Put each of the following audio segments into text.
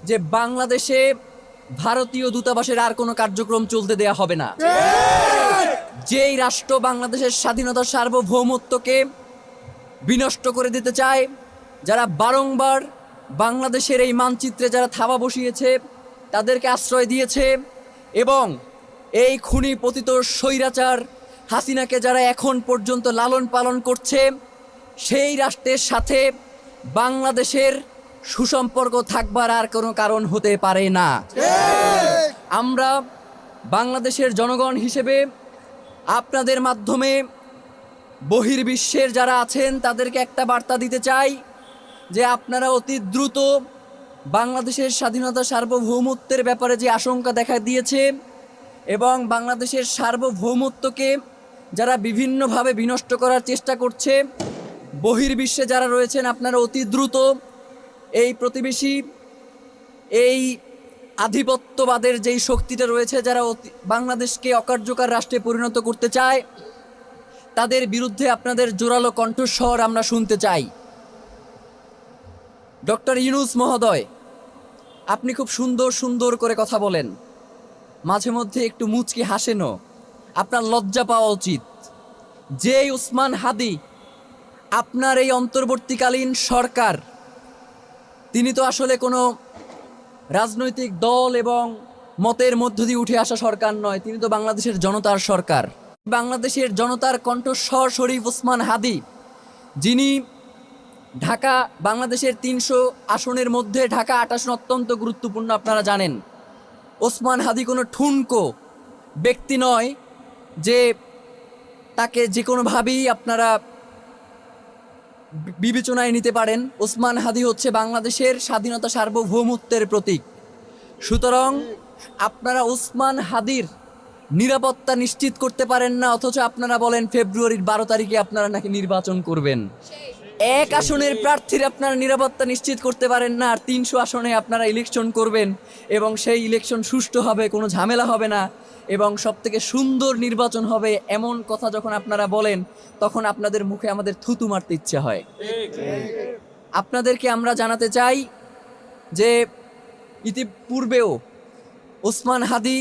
যে বাংলাদেশে ভারতীয় দূতাবাসের আর কোনো কার্যক্রম চলতে দেয়া হবে না। যেই রাষ্ট্র বাংলাদেশের স্বাধীনতা সার্বভৌমত্বকে বিনষ্ট করে দিতে চায়, যারা বারংবার বাংলাদেশের এই মানচিত্রে যারা থাবা বসিয়েছে তাদেরকে আশ্রয় দিয়েছে, এবং এই খুনি পতিত স্বৈরাচার হাসিনাকে যারা এখন পর্যন্ত লালন পালন করছে, সেই রাষ্ট্রের সাথে বাংলাদেশের সুসম্পর্ক থাকবার আর কোনো কারণ হতে পারে না। আমরা বাংলাদেশের জনগণ হিসেবে আপনাদের মাধ্যমে বহির্বিশ্বের যারা আছেন তাদেরকে একটা বার্তা দিতে চাই যে আপনারা অতি দ্রুত বাংলাদেশের স্বাধীনতা সার্বভৌমত্বের ব্যাপারে যে আশঙ্কা দেখা দিয়েছে এবং বাংলাদেশের সার্বভৌমত্বকে যারা বিভিন্নভাবে বিনষ্ট করার চেষ্টা করছে, বহির্বিশ্বে যারা রয়েছেন, আপনারা অতি দ্রুত এই প্রতিবেশী এই আধিপত্যবাদের যেই শক্তিটা রয়েছে, যারা বাংলাদেশকে অকার্যকর রাষ্ট্রে পরিণত করতে চায়, তাদের বিরুদ্ধে আপনাদের জোরালো কণ্ঠস্বর আমরা শুনতে চাই। ডক্টর ইউনূস মহোদয়, আপনি খুব সুন্দর সুন্দর করে কথা বলেন, মাঝে মধ্যে একটু মুচকি হাসেনও, আপনার লজ্জা পাওয়া উচিত। যে ওসমান হাদি আপনার এই অন্তর্বর্তীকালীন সরকার, তিনি তো আসলে কোনো রাজনৈতিক দল এবং মতের মধ্য দিয়ে উঠে আসা সরকার নয়, তিনি তো বাংলাদেশের জনতার সরকার। বাংলাদেশের জনতার কণ্ঠস্বর শরীফ ওসমান হাদি, যিনি ঢাকা, বাংলাদেশের 300 আসনের মধ্যে ঢাকা 8 আসন অত্যন্ত গুরুত্বপূর্ণ, আপনারা জানেন। ওসমান হাদি কোনো ঠুনকো ব্যক্তি নয় যে তাকে যে কোনোভাবেই আপনারা বিবেচনায় নিতে পারেন। ওসমান হাদি হচ্ছে বাংলাদেশের স্বাধীনতা সার্বভৌমত্বের প্রতীক। সুতরাং আপনারা ওসমান হাদির নিরাপত্তা নিশ্চিত করতে পারেন না, অথচ আপনারা বলেন ফেব্রুয়ারির 12 তারিখে আপনারা নাকি নির্বাচন করবেন। এক আসনের প্রার্থীর আপনারা নিরাপত্তা নিশ্চিত করতে পারেন না, আর 300 আসনে আপনারা ইলেকশন করবেন এবং সেই ইলেকশন সুষ্ঠু হবে, কোনো ঝামেলা হবে না এবং সবথেকে সুন্দর নির্বাচন হবে, এমন কথা যখন আপনারা বলেন তখন আপনাদের মুখে আমাদের থুতু মারতে ইচ্ছে হয়। আপনাদেরকে আমরা জানাতে চাই যে ইতিপূর্বেও ওসমান হাদি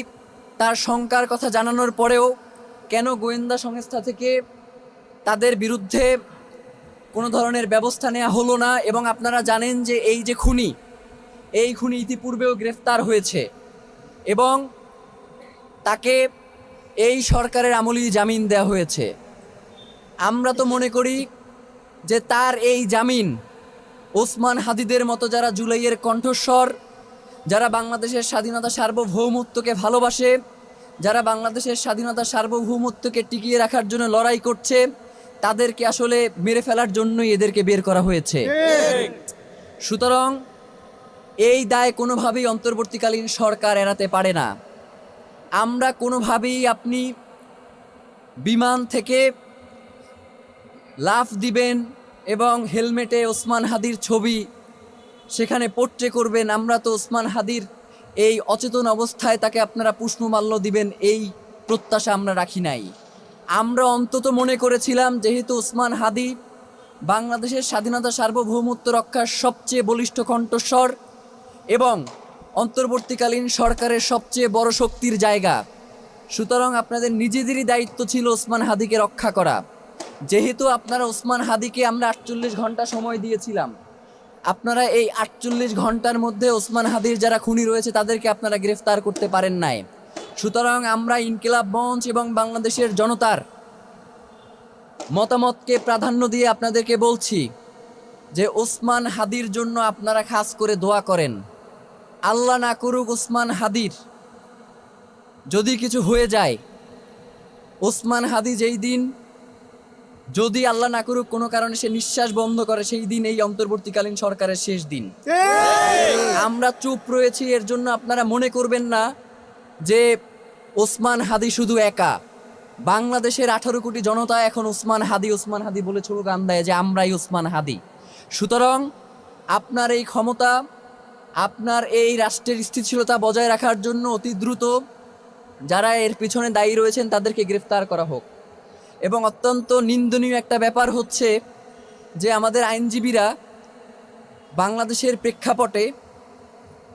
তার শঙ্কার কথা জানানোর পরেও কেন গোয়েন্দা সংস্থা থেকে তাদের বিরুদ্ধে কোনো ধরনের ব্যবস্থা নেওয়া হলো না। এবং আপনারা জানেন যে এই যে খুনি, এই খুনি ইতিপূর্বেও গ্রেফতার হয়েছে এবং তাকে এই সরকারের আমলেই জামিন দেওয়া হয়েছে। আমরা তো মনে করি যে তার এই জামিন ওসমান হাদিদের মতো যারা জুলাইয়ের কণ্ঠস্বর, যারা বাংলাদেশের স্বাধীনতা সার্বভৌমত্বকে ভালোবাসে, যারা বাংলাদেশের স্বাধীনতা সার্বভৌমত্বকে টিকিয়ে রাখার জন্য লড়াই করছে, তাদেরকে আসলে মেরে ফেলার জন্যই এদেরকে বের করা হয়েছে। সুতরাং এই দায় কোনোভাবেই অন্তর্বর্তীকালীন সরকার এড়াতে পারে না। আমরা কোনোভাবেই আপনি বিমান থেকে লাফ দিবেন এবং হেলমেটে ওসমান হাদির ছবি সেখানে পোট্রে করবেন, আমরা তো ওসমান হাদির এই অচেতন অবস্থায় তাকে আপনারা পুষ্পমাল্য দিবেন, এই প্রত্যাশা আমরা রাখি নাই। আমরা অন্তত মনে করেছিলাম যেহেতু ওসমান হাদি বাংলাদেশের স্বাধীনতা সার্বভৌমত্ব রক্ষার সবচেয়ে বলিষ্ঠ কণ্ঠস্বর এবং অন্তর্বর্তীকালীন সরকারের সবচেয়ে বড় শক্তির জায়গা, সুতরাং আপনাদের নিজেদেরই দায়িত্ব ছিল ওসমান হাদিকে রক্ষা করা। যেহেতু আপনারা ওসমান হাদিকে আমরা 48 ঘন্টা সময় দিয়েছিলাম, আপনারা এই 48 ঘন্টার মধ্যে ওসমান হাদির যারা খুনি রয়েছে তাদেরকে আপনারা গ্রেফতার করতে পারেন নাই। সুতরাং আমরা ইনকিলাব মঞ্চ এবং বাংলাদেশের জনতার মতামতকে প্রাধান্য দিয়ে আপনাদেরকে বলছি যে ওসমান হাদির জন্য আপনারা খাস করে দোয়া করেন। আল্লাহ না করুক ওসমান হাদির যদি কিছু হয়ে যায়, ওসমান হাদি যেই দিন, যদি আল্লাহ না করুক কোনো কারণে সে নিঃশ্বাস বন্ধ করে, সেই দিন এই অন্তর্বর্তীকালীন সরকারের শেষ দিন। আমরা চুপ রয়েছি, এর জন্য আপনারা মনে করবেন না যে ওসমান হাদি শুধু একা। বাংলাদেশের 18 কোটি জনতা এখন ওসমান হাদি বলে স্লোগান দেয় যে আমরাই ওসমান হাদি। সুতরাং আপনার এই ক্ষমতা, আপনার এই রাষ্ট্রের স্থিতিশীলতা বজায় রাখার জন্য অতি দ্রুত যারা এর পিছনে দায়ী রয়েছেন তাদেরকে গ্রেফতার করা হোক। এবং অত্যন্ত নিন্দনীয় একটা ব্যাপার হচ্ছে যে আমাদের আইনজীবীরা বাংলাদেশের প্রেক্ষাপটে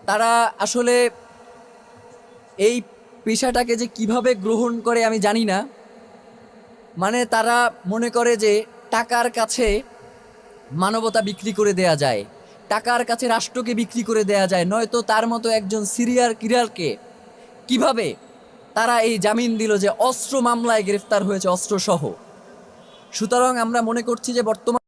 তারা আসলে এই পেশাটাকে যে কিভাবে গ্রহণ করে আমি জানি না। মানে তারা মনে করে যে টাকার কাছে মানবতা বিক্রি করে দেয়া যায়, টাকার কাছে রাষ্ট্রকে বিক্রি করে দেয়া যায়, নয়তো তার মতো একজন সিরিয়াল কিলারকে কিভাবে তারা এই জামিন দিল যে অস্ত্র মামলায় গ্রেফতার হয়েছে অস্ত্রসহ। সুতরাং আমরা মনে করছি যে বর্তমান